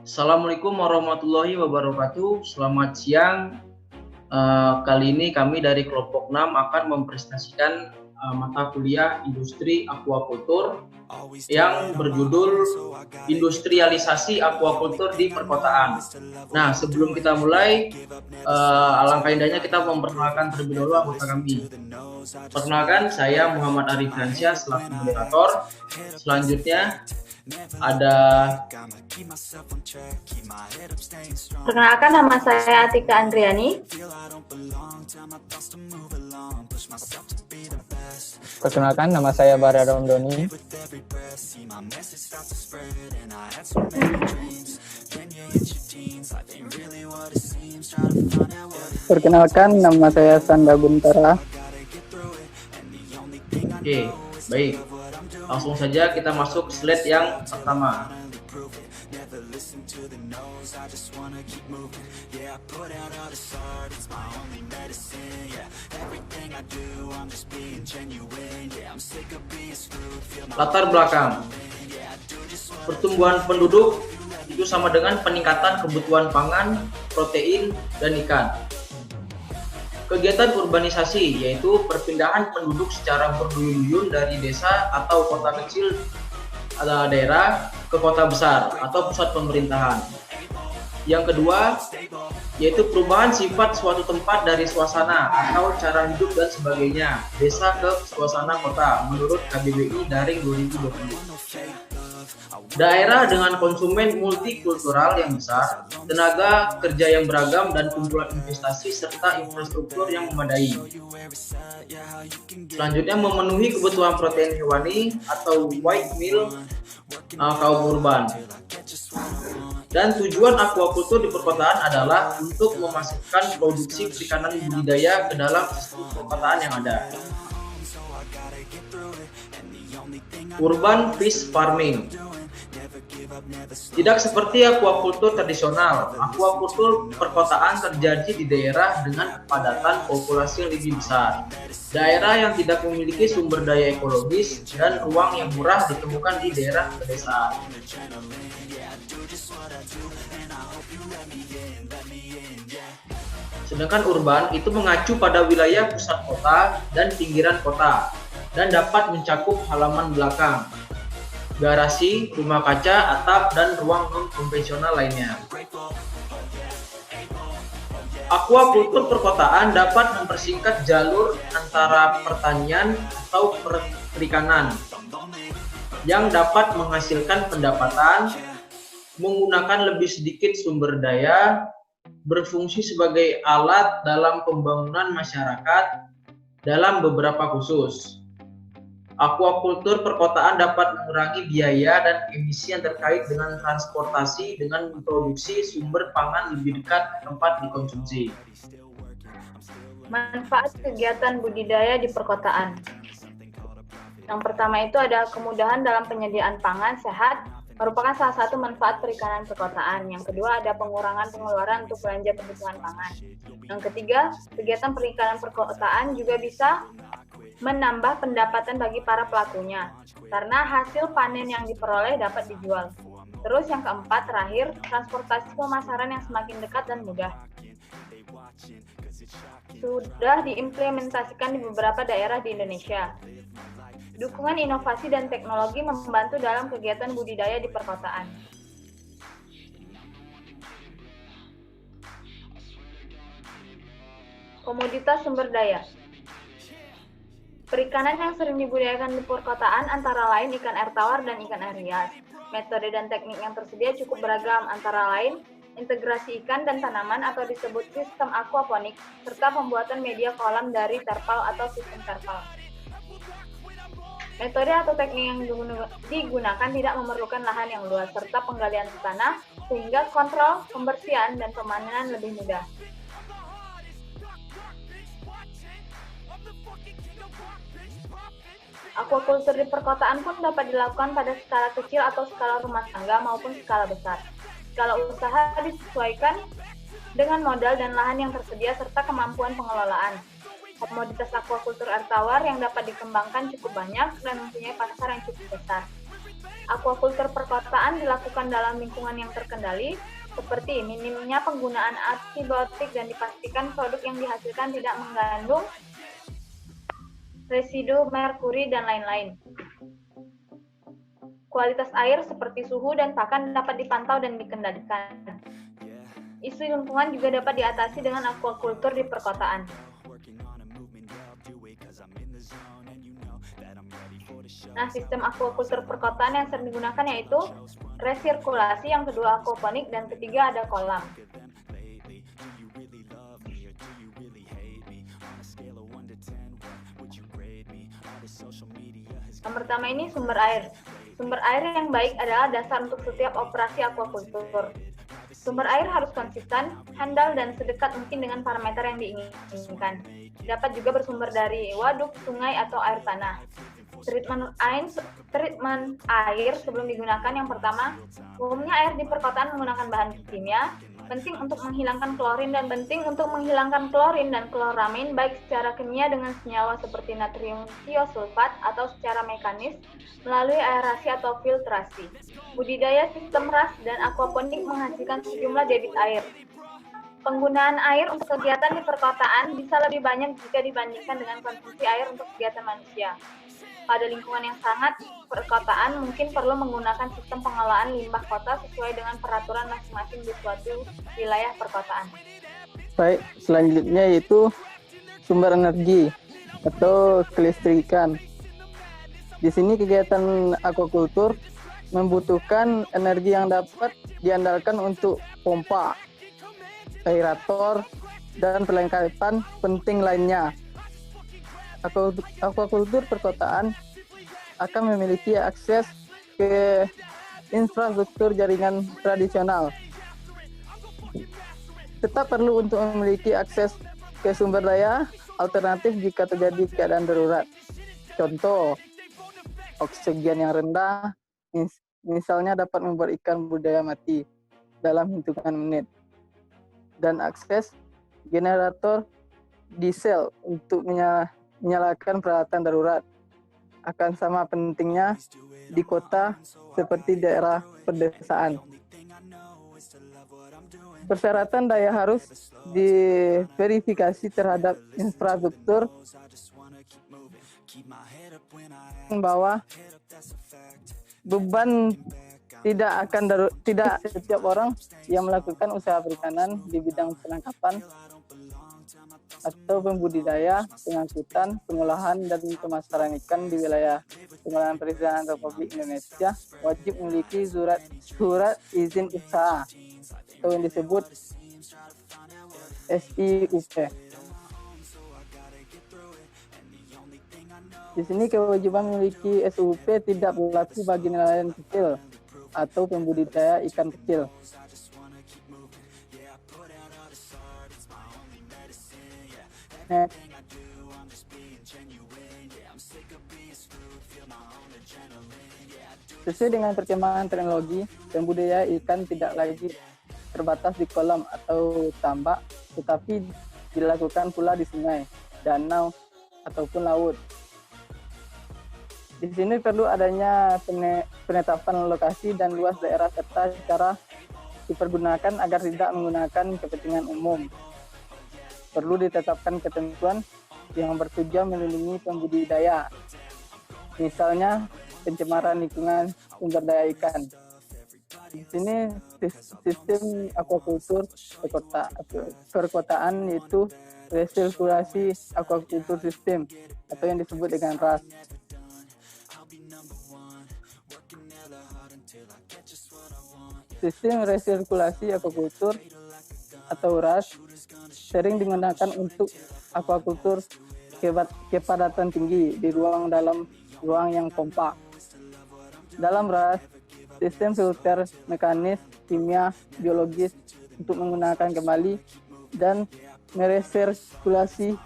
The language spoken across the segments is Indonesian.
Assalamualaikum warahmatullahi wabarakatuh. Selamat siang. Kali ini kami dari kelompok 6 akan mempresentasikan mata kuliah Industri Aquaculture yang berjudul Industrialisasi Aquaculture di Perkotaan. Nah, sebelum kita mulai, alangkah indahnya kita memperkenalkan terlebih dahulu anggota kami. Perkenalkan, saya Muhammad Arif Fransyah selaku moderator. Selanjutnya ada Perkenalkan, nama saya Atika Andriani. Perkenalkan, nama saya Bara Romdoni. Perkenalkan, nama saya Sanda Buntara. Oke, baik. Langsung saja kita masuk slide yang pertama. Latar belakang. Pertumbuhan penduduk itu sama dengan peningkatan kebutuhan pangan, protein, dan ikan. Kegiatan urbanisasi yaitu perpindahan penduduk secara berduyun-duyun dari desa atau kota kecil atau daerah ke kota besar atau pusat pemerintahan. Yang kedua yaitu perubahan sifat suatu tempat dari suasana atau cara hidup dan sebagainya desa ke suasana kota menurut KBBI Daring 2020. Daerah dengan konsumen multikultural yang besar, tenaga kerja yang beragam, dan kumpulan investasi serta infrastruktur yang memadai. Selanjutnya memenuhi kebutuhan protein hewani atau white meal kaum urban. Dan tujuan aquaculture di perkotaan adalah untuk memasukkan produksi perikanan budidaya ke dalam sistem perkotaan yang ada. Urban fish farming. Tidak seperti aquaculture tradisional, aquaculture perkotaan terjadi di daerah dengan kepadatan populasi yang lebih besar. Daerah yang tidak memiliki sumber daya ekologis dan ruang yang murah ditemukan di daerah pedesaan. Sedangkan urban itu mengacu pada wilayah pusat kota dan pinggiran kota dan dapat mencakup halaman belakang, garasi, rumah kaca, atap, dan ruang non-konvensional lainnya. Aquaculture perkotaan dapat mempersingkat jalur antara pertanian atau perikanan yang dapat menghasilkan pendapatan, menggunakan lebih sedikit sumber daya, berfungsi sebagai alat dalam pembangunan masyarakat dalam beberapa khusus. Aquaculture perkotaan dapat mengurangi biaya dan emisi yang terkait dengan transportasi dengan memproduksi sumber pangan lebih dekat tempat dikonsumsi. Manfaat kegiatan budidaya di perkotaan. Yang pertama itu ada kemudahan dalam penyediaan pangan sehat, merupakan salah satu manfaat perikanan perkotaan. Yang kedua ada pengurangan pengeluaran untuk belanja kebutuhan pangan. Yang ketiga, kegiatan perikanan perkotaan juga bisa menambah pendapatan bagi para pelakunya, karena hasil panen yang diperoleh dapat dijual. Terus yang keempat, terakhir, transportasi pemasaran yang semakin dekat dan mudah. Sudah diimplementasikan di beberapa daerah di Indonesia. Dukungan inovasi dan teknologi membantu dalam kegiatan budidaya di perkotaan. Komoditas sumber daya. Perikanan yang sering dibudidayakan di perkotaan antara lain ikan air tawar dan ikan air hias. Metode dan teknik yang tersedia cukup beragam, antara lain integrasi ikan dan tanaman atau disebut sistem aquaponik, serta pembuatan media kolam dari terpal atau sistem terpal. Metode atau teknik yang digunakan tidak memerlukan lahan yang luas, serta penggalian tanah, sehingga kontrol, pembersihan, dan pemanenan lebih mudah. Aquaculture di perkotaan pun dapat dilakukan pada skala kecil atau skala rumah tangga maupun skala besar. Skala usaha disesuaikan dengan modal dan lahan yang tersedia serta kemampuan pengelolaan. Komoditas aquaculture air tawar yang dapat dikembangkan cukup banyak dan mempunyai pasar yang cukup besar. Aquaculture perkotaan dilakukan dalam lingkungan yang terkendali, seperti minimnya penggunaan antibiotik dan dipastikan produk yang dihasilkan tidak mengandung residu merkuri dan lain-lain. Kualitas air seperti suhu dan pakan dapat dipantau dan dikendalikan. Isu lingkungan juga dapat diatasi dengan aquaculture di perkotaan. Nah, sistem aquaculture perkotaan yang sering digunakan yaitu resirkulasi, yang kedua aquaponik, dan ketiga ada kolam. Yang pertama ini sumber air. Sumber air yang baik adalah dasar untuk setiap operasi aquaculture. Sumber air harus konsisten, handal, dan sedekat mungkin dengan parameter yang diinginkan. Dapat juga bersumber dari waduk, sungai, atau air tanah. Treatment air sebelum digunakan. Yang pertama, umumnya air di perkotaan menggunakan bahan kimia, penting untuk menghilangkan klorin dan kloramin baik secara kimia dengan senyawa seperti natrium tiosulfat atau secara mekanis melalui aerasi atau filtrasi. Budidaya sistem RAS dan aquaponik menghasilkan sejumlah debit air. Penggunaan air untuk kegiatan di perkotaan bisa lebih banyak jika dibandingkan dengan konsumsi air untuk kegiatan manusia. Pada lingkungan yang sangat perkotaan, mungkin perlu menggunakan sistem pengelolaan limbah kota sesuai dengan peraturan masing-masing di suatu wilayah perkotaan. Baik, selanjutnya yaitu sumber energi atau kelistrikan. Di sini kegiatan aquaculture membutuhkan energi yang dapat diandalkan untuk pompa, aerator, dan perlengkapan penting lainnya. Aquaculture perkotaan akan memiliki akses ke infrastruktur jaringan tradisional. Tetap perlu untuk memiliki akses ke sumber daya alternatif jika terjadi keadaan darurat. Contoh, oksigen yang rendah, misalnya dapat membuat ikan budidaya mati dalam hitungan menit. Dan akses generator diesel untuk menyalakan peralatan darurat akan sama pentingnya di kota seperti daerah pedesaan. Persyaratan daya harus diverifikasi terhadap infrastruktur bahwa beban tidak setiap orang yang melakukan usaha perikanan di bidang penangkapan atau pembudidaya, pengangkutan, pengolahan, dan pemasaran ikan di wilayah pengolahan perikanan Republik Indonesia wajib memiliki surat izin usaha atau yang disebut SIUP. Di sini kewajiban memiliki SIUP tidak berlaku bagi nelayan kecil atau pembudidaya ikan kecil. Sesuai dengan perkembangan teknologi, pembudidaya ikan tidak lagi terbatas di kolam atau tambak, tetapi dilakukan pula di sungai, danau, ataupun laut. Di sini perlu adanya penetapan lokasi dan luas daerah serta cara dipergunakan agar tidak menggunakan kepentingan umum. Perlu ditetapkan ketentuan yang bertujuan melindungi pembudidaya, misalnya pencemaran lingkungan sumber daya ikan. Di sini sistem aquaculture perkotaan yaitu resirkulasi aquaculture system atau yang disebut dengan RAS. Sistem resirkulasi aquaculture atau RAS sering digunakan untuk aquaculture kepadatan tinggi di dalam ruang yang kompak. Dalam RAS, sistem filter mekanis, kimia, biologis untuk menggunakan kembali dan meresirkulasi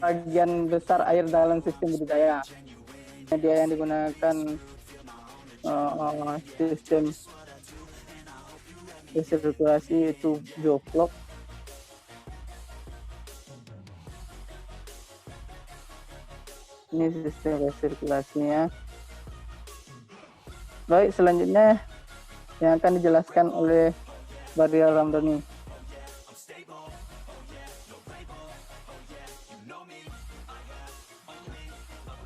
bagian besar air dalam sistem budidaya. Media yang digunakan sistem resirkulasi itu bioflok. Ini sistem resirkulasinya. Baik, selanjutnya yang akan dijelaskan oleh Barry Ramdhani.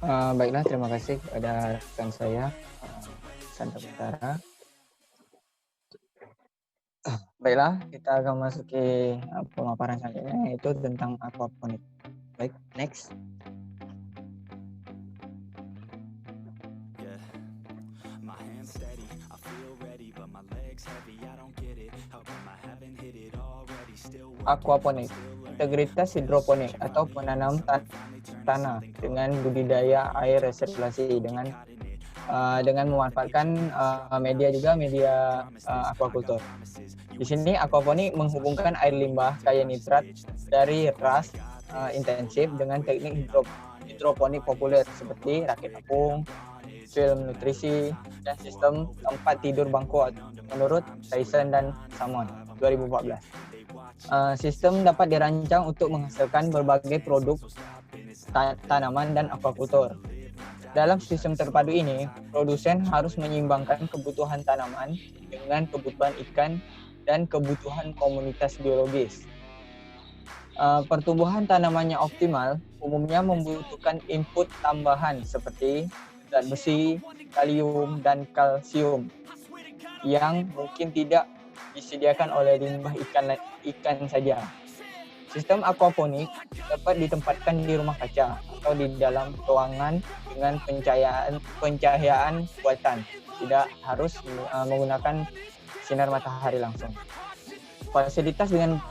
Baiklah, terima kasih kepada rekan saya, Santa Utara. Baiklah, kita akan masuki pemaparan selanjutnya, yaitu tentang aquaponik. Baik, next. Aquaponik, integritas hidroponik atau penanam tanah dengan budidaya air resirkulasi dengan memanfaatkan media aquaculture. Di sini aquaponik menghubungkan air limbah kaya nitrat dari ras intensif dengan teknik hidroponik populer seperti rakit apung, film nutrisi, dan sistem tempat tidur bangku menurut Tyson dan Salmon 2014. Sistem dapat dirancang untuk menghasilkan berbagai produk tanaman dan aquaculture. Dalam sistem terpadu ini, produsen harus menyeimbangkan kebutuhan tanaman dengan kebutuhan ikan dan kebutuhan komunitas biologis. Pertumbuhan tanamannya optimal umumnya membutuhkan input tambahan seperti zat besi, kalium, dan kalsium yang mungkin tidak disediakan oleh limbah ikan saja. Sistem aquaponik dapat ditempatkan di rumah kaca atau di dalam ruangan dengan pencahayaan buatan, tidak harus menggunakan sinar matahari langsung. Fasilitas dengan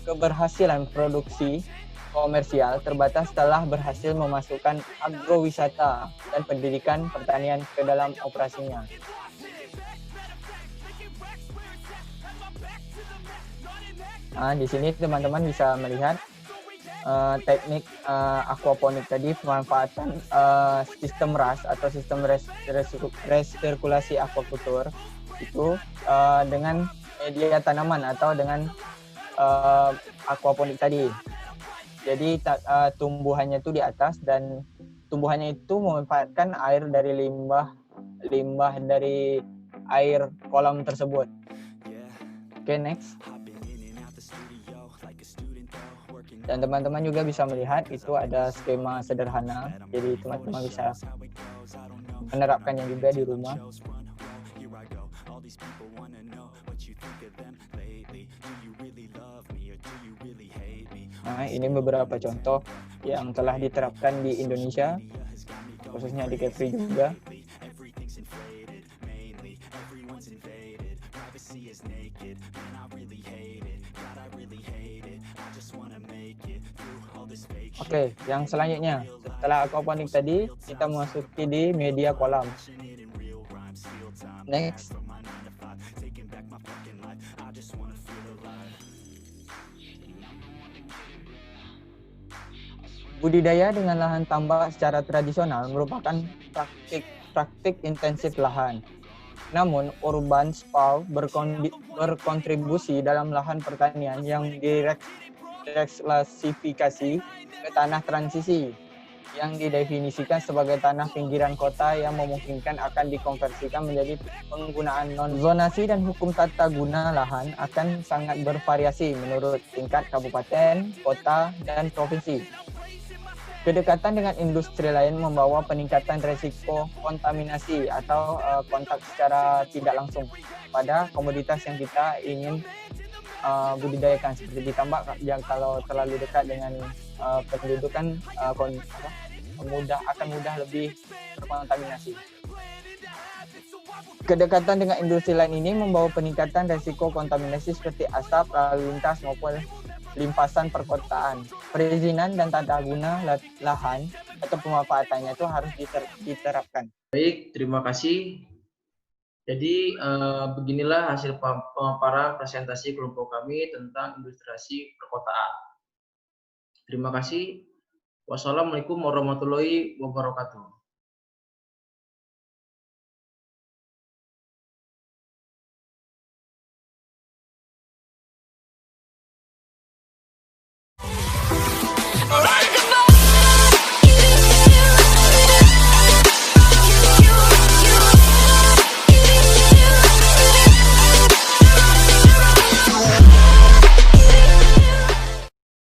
keberhasilan produksi komersial terbatas setelah berhasil memasukkan agrowisata dan pendidikan pertanian ke dalam operasinya. Di sini teman-teman bisa melihat teknik aquaponik tadi, pemanfaatan sistem ras atau sistem resirkulasi aquaculture itu dengan media tanaman atau dengan aquaponik tadi. Jadi tumbuhannya itu di atas dan tumbuhannya itu memanfaatkan air dari limbah dari air kolam tersebut. Oke, next. Dan teman-teman juga bisa melihat itu ada skema sederhana, jadi teman-teman bisa menerapkannya juga di rumah. Nah, ini beberapa contoh yang telah diterapkan di Indonesia, khususnya di Kepri juga. Oke, yang selanjutnya setelah aquaponik tadi kita memasuki di media kolam. Next. Budidaya dengan lahan tambak secara tradisional merupakan praktik intensif lahan. Namun, urban sprawl berkontribusi dalam lahan pertanian yang diklasifikasi ke tanah transisi yang didefinisikan sebagai tanah pinggiran kota yang memungkinkan akan dikonversikan menjadi penggunaan non-zonasi, dan hukum tata guna lahan akan sangat bervariasi menurut tingkat kabupaten, kota, dan provinsi. Kedekatan dengan industri lain membawa peningkatan resiko kontaminasi atau kontak secara tidak langsung pada komoditas yang kita ingin budidayakan, seperti di tambak yang kalau terlalu dekat dengan penduduk kan akan mudah lebih terkontaminasi. Kedekatan dengan industri lain ini membawa peningkatan resiko kontaminasi seperti asap lalu lintas maupun limpasan perkotaan. Perizinan dan tata guna lahan atau pemanfaatannya itu harus diterapkan. Baik, terima kasih. Jadi beginilah hasil pemaparan presentasi kelompok kami tentang industrialisasi perkotaan. Terima kasih. Wassalamualaikum warahmatullahi wabarakatuh.